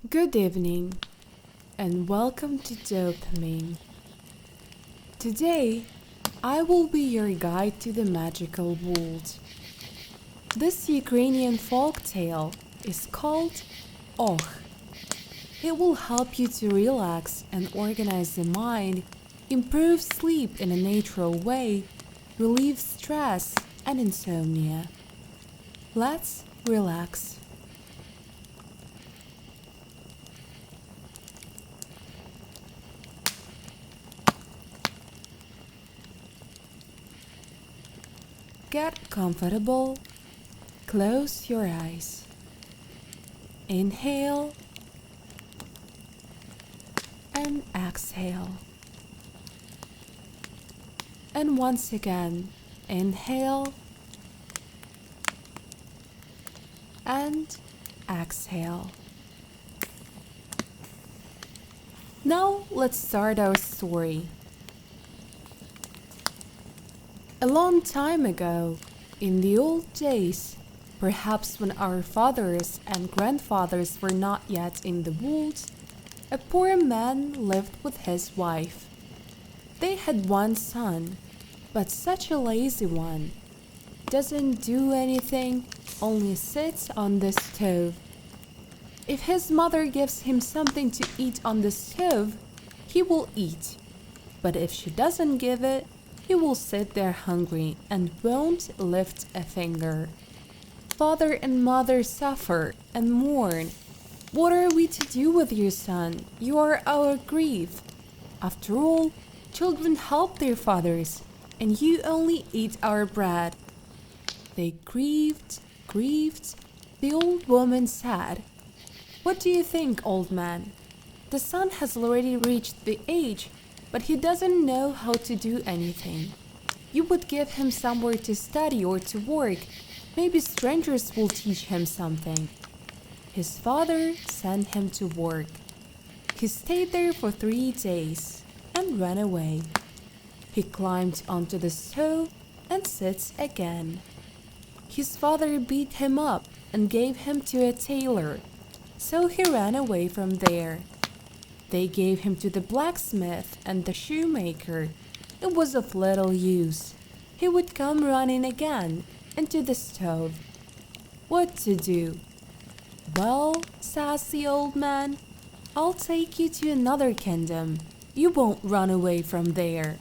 Good evening, and welcome to Dopamine. Today, I will be your guide to the magical world. This Ukrainian folk tale is called Och. It will help you to relax and organize the mind, improve sleep in a natural way, relieve stress and insomnia. Let's relax. Get comfortable. Close your eyes. Inhale and exhale. And once again, inhale and exhale. Now let's start our story. A long time ago, in the old days, perhaps when our fathers and grandfathers were not yet in the world, a poor man lived with his wife. They had one son, but such a lazy one. Doesn't do anything, only sits on the stove. If his mother gives him something to eat on the stove, he will eat. But if she doesn't give it, he will sit there hungry and won't lift a finger. Father and mother suffer and mourn. What are we to do with your son? You are our grief. After all, children help their fathers, and you only eat our bread. They grieved. The old woman said, "What do you think, old man? The son has already reached the age, but he doesn't know how to do anything. You would give him somewhere to study or to work. Maybe strangers will teach him something." His father sent him to work. He stayed there for 3 days and ran away. He climbed onto the stove and sits again. His father beat him up and gave him to a tailor, so he ran away from there. They gave him to the blacksmith and the shoemaker. It was of little use. He would come running again into the stove. What to do? "Well," says the old man, "I'll take you to another kingdom. You won't run away from there."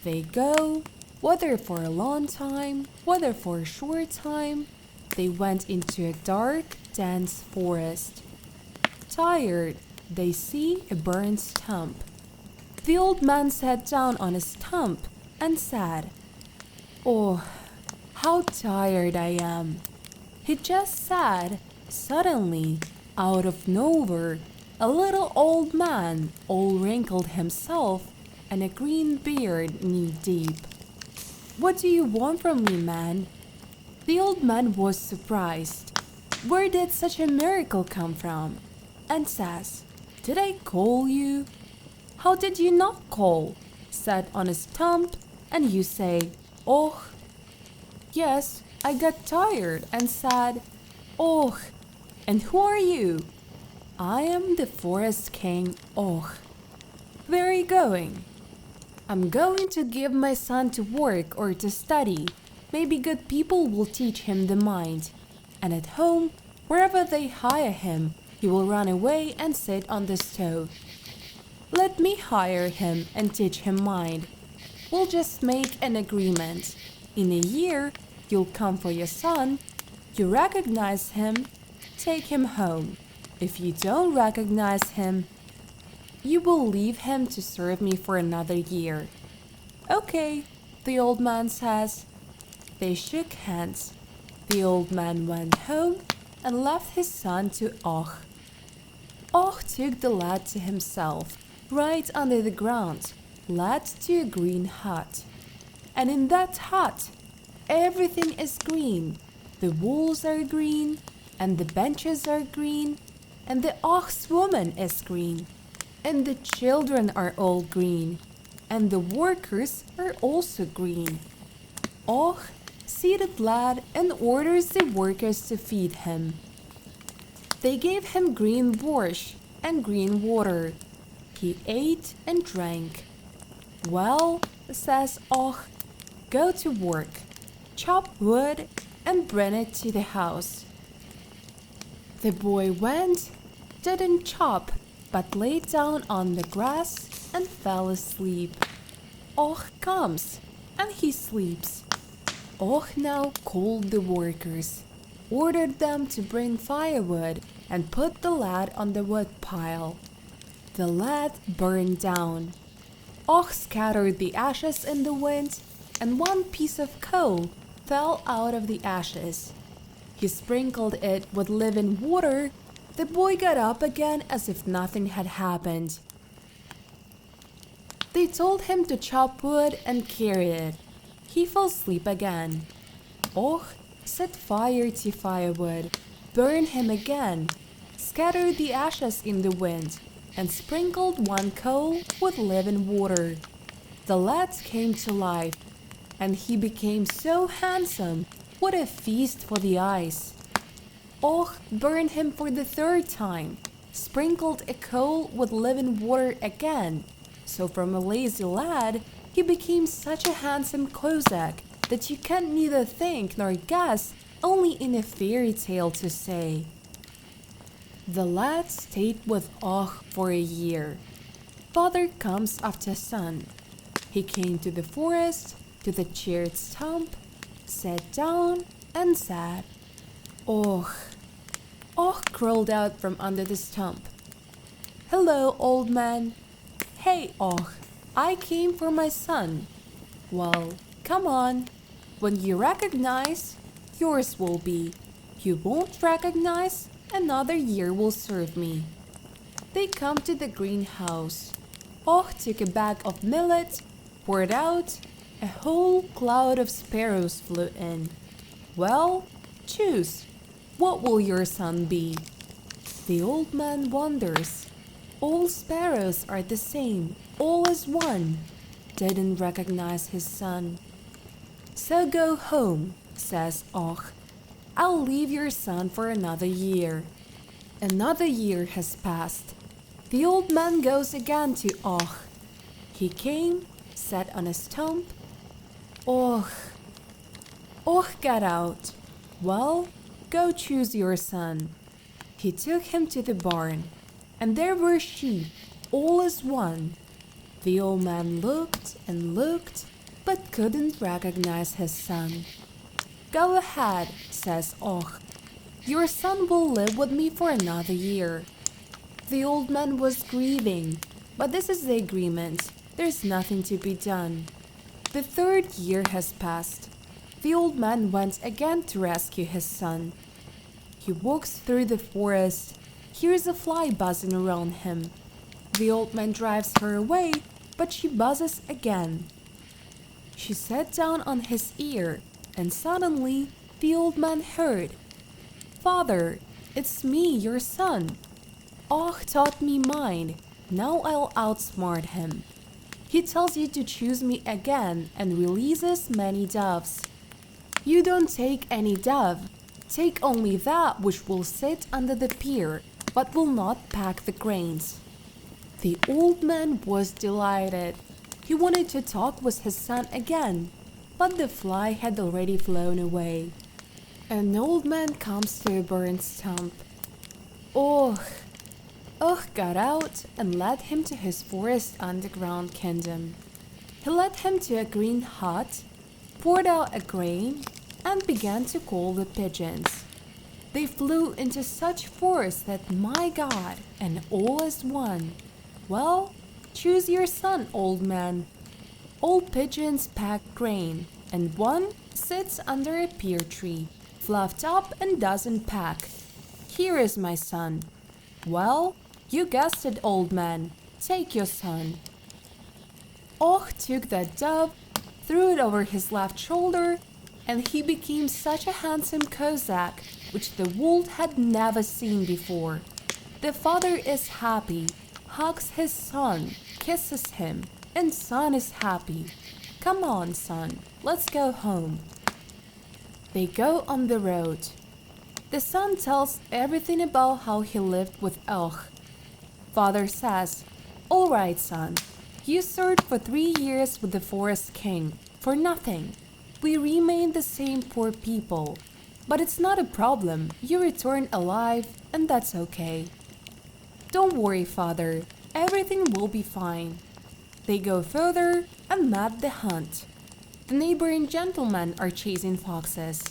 They go, whether for a long time, whether for a short time. They went into a dark, dense forest. Tired, they see a burned stump. The old man sat down on a stump and said, "Oh, how tired I am." He just said. Suddenly, out of nowhere, a little old man, all wrinkled himself, and a green beard knee-deep. "What do you want from me, man?" The old man was surprised. Where did such a miracle come from? And says, "Did I call you?" "How did you not call? Sat on a stump, and you say, 'Och.'" "Yes, I got tired and said, 'Och.' And who are you?" "I am the forest king, Och." "Where are you going?" "I'm going to give my son to work or to study. Maybe good people will teach him the mind. And at home, wherever they hire him, he will run away and sit on the stove. Let me hire him and teach him mind. We'll just make an agreement. In a year, you'll come for your son. You recognize him, take him home. If you don't recognize him, you will leave him to serve me for another year." "Okay," the old man says. They shook hands. The old man went home and left his son to Och. Och took the lad to himself, right under the ground, led to a green hut. And in that hut, everything is green. The walls are green, and the benches are green, and the Och's woman is green, and the children are all green, and the workers are also green. Och seated lad and orders the workers to feed him. They gave him green borscht and green water. He ate and drank. Well, says Och, go to work, chop wood and bring it to the house. The boy went, didn't chop, but lay down on the grass and fell asleep. Och comes, and he sleeps. Och now called the workers, ordered them to bring firewood and put the lad on the wood pile. The lad burned down. Och scattered the ashes in the wind, and one piece of coal fell out of the ashes. He sprinkled it with living water. The boy got up again as if nothing had happened. They told him to chop wood and carry it. He fell asleep again. Och set fire to firewood, burned him again, scattered the ashes in the wind, and sprinkled one coal with living water. The lad came to life, and he became so handsome, what a feast for the eyes. Och burned him for the third time, sprinkled a coal with living water again. So from a lazy lad, he became such a handsome Cossack that you can neither think nor guess, only in a fairy tale to say. The lad stayed with Och for a year. Father comes after son. He came to the forest, to the cheered stump, sat down and said, Och. Och crawled out from under the stump. Hello, old man. Hey, Och, I came for my son. Well, come on. When you recognize, yours will be. You won't recognize, another year will serve me. They come to the greenhouse. Och took a bag of millet, poured out. A whole cloud of sparrows flew in. Well, choose. What will your son be? The old man wonders. All sparrows are the same, all as one. Didn't recognize his son. So go home, says Och. I'll leave your son for another year. Another year has passed. The old man goes again to Och. He came, sat on a stump. Och. Och got out. Well, go choose your son. He took him to the barn, and there were sheep, all as one. The old man looked and looked, but couldn't recognize his son. Go ahead, says Och. Your son will live with me for another year. The old man was grieving, but this is the agreement. There's nothing to be done. The third year has passed. The old man went again to rescue his son. He walks through the forest, hears a fly buzzing around him. The old man drives her away, but she buzzes again. She sat down on his ear, and suddenly the old man heard, Father, it's me, your son. Och taught me mine, now I'll outsmart him. He tells you to choose me again and releases many doves. You don't take any dove. Take only that which will sit under the pier, but will not pack the grains. The old man was delighted. He wanted to talk with his son again, but the fly had already flown away. An old man comes to a burnt stump. Och got out and led him to his forest underground kingdom. He led him to a green hut, poured out a grain, and began to call the pigeons. They flew into such force that, my God, and all as one. Well, choose your son, old man. All pigeons pack grain, and one sits under a pear tree, fluffed up and doesn't pack. Here is my son. Well, you guessed it, old man. Take your son. Och took that dove, threw it over his left shoulder, and he became such a handsome Cossack, which the world had never seen before. The father is happy, hugs his son, kisses him, and son is happy. Come on, son, let's go home. They go on the road. The son tells everything about how he lived with Och. Father says, "All right, son, you served for 3 years with the forest king for nothing. We remain the same poor people. But it's not a problem. You return alive, and that's okay." "Don't worry, father. Everything will be fine." They go further and map the hunt. The neighboring gentlemen are chasing foxes.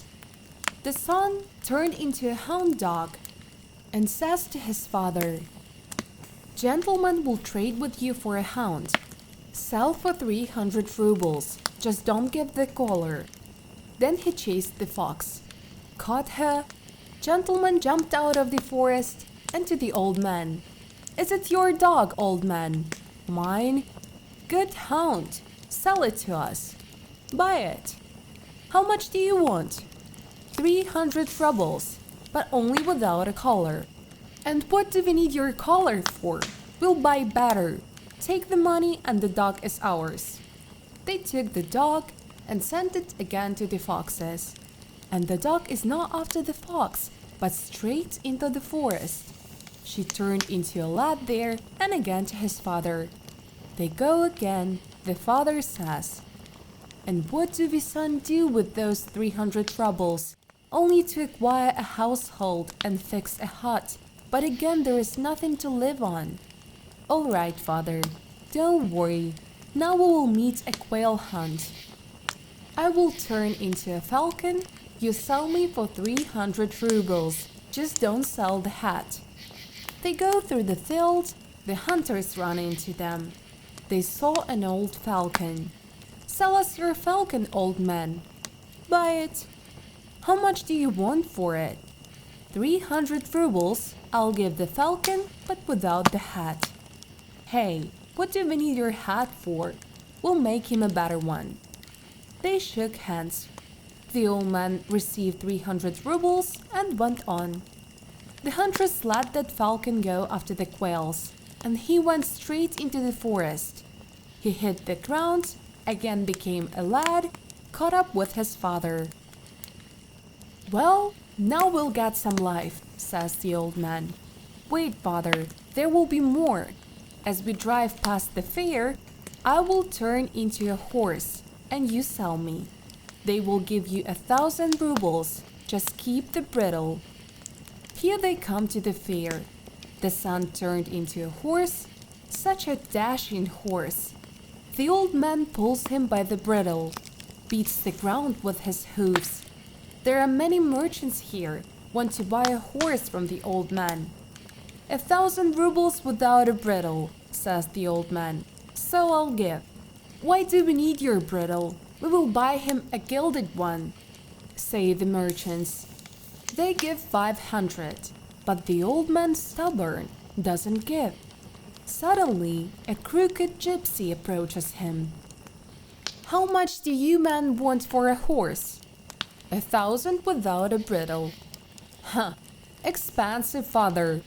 The son turned into a hound dog and says to his father, "Gentlemen will trade with you for a hound. Sell for 300 rubles. Just don't give the collar." Then he chased the fox, caught her. Gentleman jumped out of the forest and to the old man. "Is it your dog, old man?" "Mine." "Good hound. Sell it to us." "Buy it." "How much do you want?" 300 rubles, but only without a collar." "And what do we need your collar for? We'll buy better. Take the money and the dog is ours." They took the dog and sent it again to the foxes. And the dog is not after the fox, but straight into the forest. She turned into a lad there and again to his father. They go again. The father says, "And what do we son do with those 300 rubles? Only to acquire a household and fix a hut, but again there is nothing to live on." "All right, father, don't worry. Now we will meet a quail hunt. I will turn into a falcon. You sell me for 300 rubles. Just don't sell the hat." They go through the field. The hunters run into them. They saw an old falcon. "Sell us your falcon, old man." "Buy it." "How much do you want for it?" 300 rubles. I'll give the falcon, but without the hat." "Hey, what do we need your hat for? We'll make him a better one." They shook hands. The old man received 300 rubles and went on. The huntress let that falcon go after the quails, and he went straight into the forest. He hit the ground, again became a lad, caught up with his father. "Well, now we'll get some life," says the old man. "Wait, father, there will be more. As we drive past the fair, I will turn into a horse, and you sell me. They will give you 1,000 rubles. Just keep the bridle." Here they come to the fair. The son turned into a horse, such a dashing horse. The old man pulls him by the bridle, beats the ground with his hoofs. There are many merchants here, want to buy a horse from the old man. 1,000 rubles without a bridle, says the old man, so I'll give. Why do we need your bridle? We will buy him a gilded one, say the merchants. They give 500, but the old man stubborn, doesn't give. Suddenly, a crooked gypsy approaches him. How much do you men want for a horse? 1,000 without a bridle. Huh, expensive, father.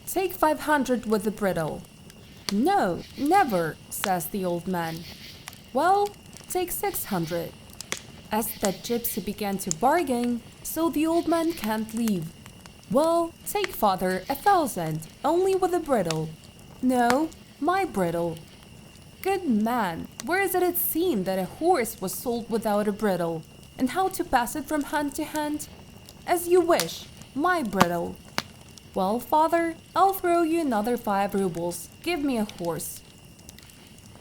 Take 500 with the bridle. No, never, says the old man. Well, take 600. As that gypsy began to bargain, so the old man can't leave. Well, take father 1,000, only with a bridle. No, my bridle. Good man, where is it seen that a horse was sold without a bridle, and how to pass it from hand to hand? As you wish, my bridle. Well, father, I'll throw you another 5 rubles. Give me a horse.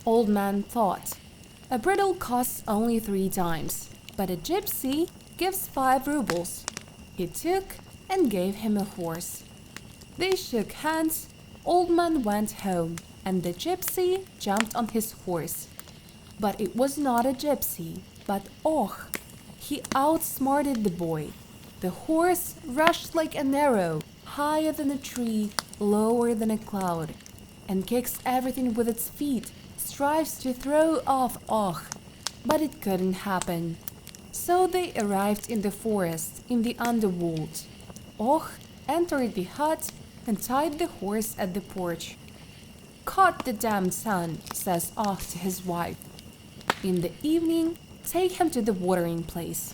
Old man thought. A bridle costs only 3 times, but a gypsy gives 5 rubles. He took and gave him a horse. They shook hands. Old man went home, and the gypsy jumped on his horse. But it was not a gypsy, but Och. He outsmarted the boy. The horse rushed like an arrow, higher than a tree, lower than a cloud, and kicks everything with its feet, strives to throw off Och, but it couldn't happen. So they arrived in the forest, in the underworld. Och entered the hut and tied the horse at the porch. Caught the damned son, says Och to his wife. In the evening, take him to the watering place.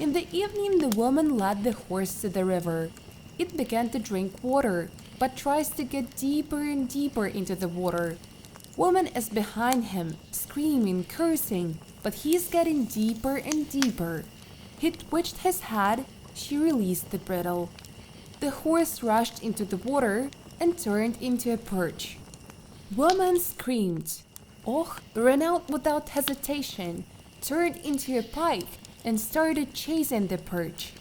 In the evening, the woman led the horse to the river. It began to drink water, but tries to get deeper and deeper into the water. Woman is behind him, screaming, cursing, but he's getting deeper and deeper. He twitched his head. She released the bridle. The horse rushed into the water and turned into a perch. Woman screamed. Och ran out without hesitation, turned into a pike, and started chasing the perch.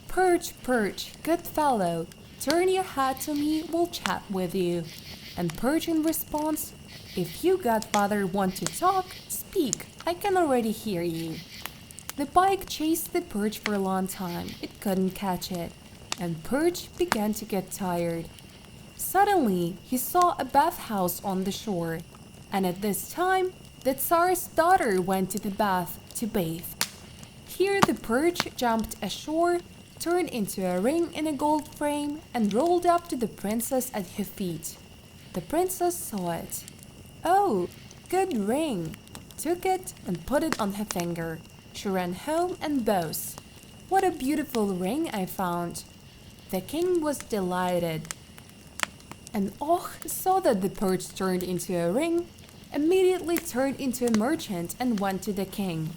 Perch, perch, good fellow, turn your head to me, we'll chat with you. And perch in response, if you godfather want to talk, speak, I can already hear you. The pike chased the perch for a long time, it couldn't catch it, and perch began to get tired. Suddenly, he saw a bathhouse on the shore, and at this time, the Tsar's daughter went to the bath to bathe. Here the perch jumped ashore, turned into a ring in a gold frame, and rolled up to the princess at her feet. The princess saw it. Oh, good ring! Took it and put it on her finger. She ran home and boasted, what a beautiful ring I found! The king was delighted. And Och saw that the perch turned into a ring, immediately turned into a merchant and went to the king.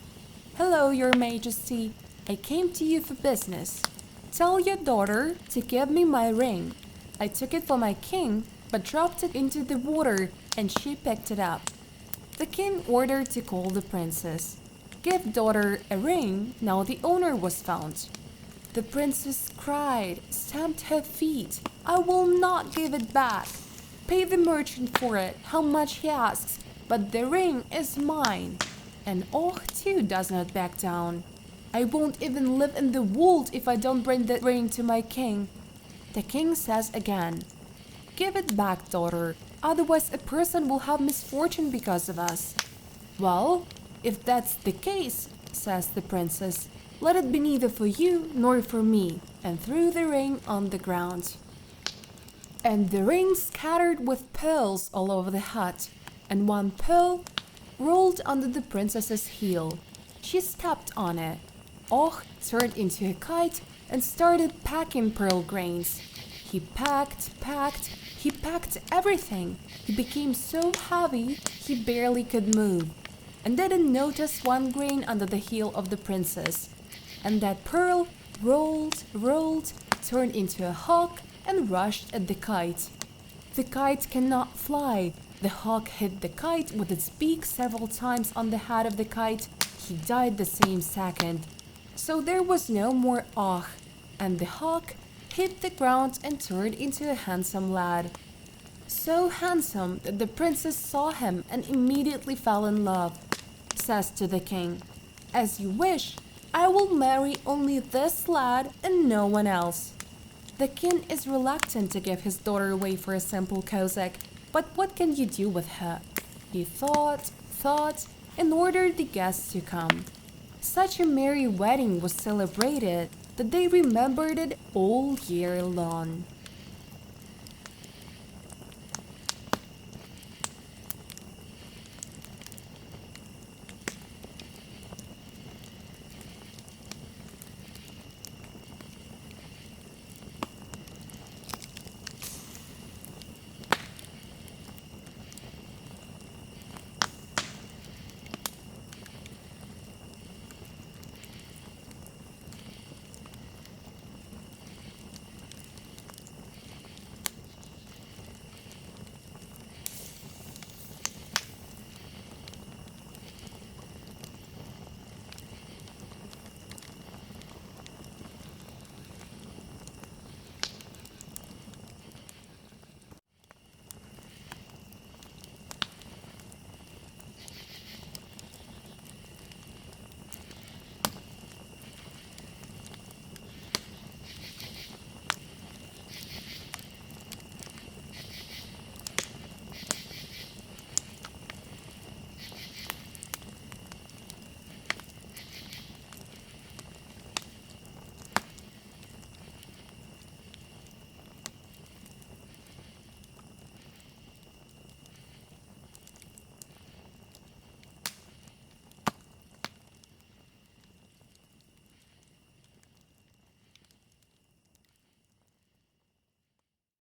Hello, your majesty, I came to you for business. Tell your daughter to give me my ring. I took it for my king, but dropped it into the water and she picked it up. The king ordered to call the princess. Give daughter a ring, now the owner was found. The princess cried, stamped her feet. I will not give it back. Pay the merchant for it, how much he asks, but the ring is mine. And Och too does not back down. I won't even live in the world if I don't bring the ring to my king. The king says again, give it back, daughter, otherwise a person will have misfortune because of us. Well, if that's the case, says the princess, let it be neither for you nor for me, and threw the ring on the ground. And the ring scattered with pearls all over the hut, and one pearl rolled under the princess's heel. She stepped on it. Och turned into a kite and started packing pearl grains. He packed everything. He became so heavy he barely could move, and didn't notice one grain under the heel of the princess. And that pearl rolled, turned into a hawk and rushed at the kite. The kite cannot fly. The hawk hit the kite with its beak several times on the head of the kite. He died the same second. So there was no more Och, and the hawk hit the ground and turned into a handsome lad. So handsome that the princess saw him and immediately fell in love. Says to the king, as you wish, I will marry only this lad and no one else. The king is reluctant to give his daughter away for a simple Cossack, but what can you do with her? He thought, and ordered the guests to come. Such a merry wedding was celebrated that they remembered it all year long.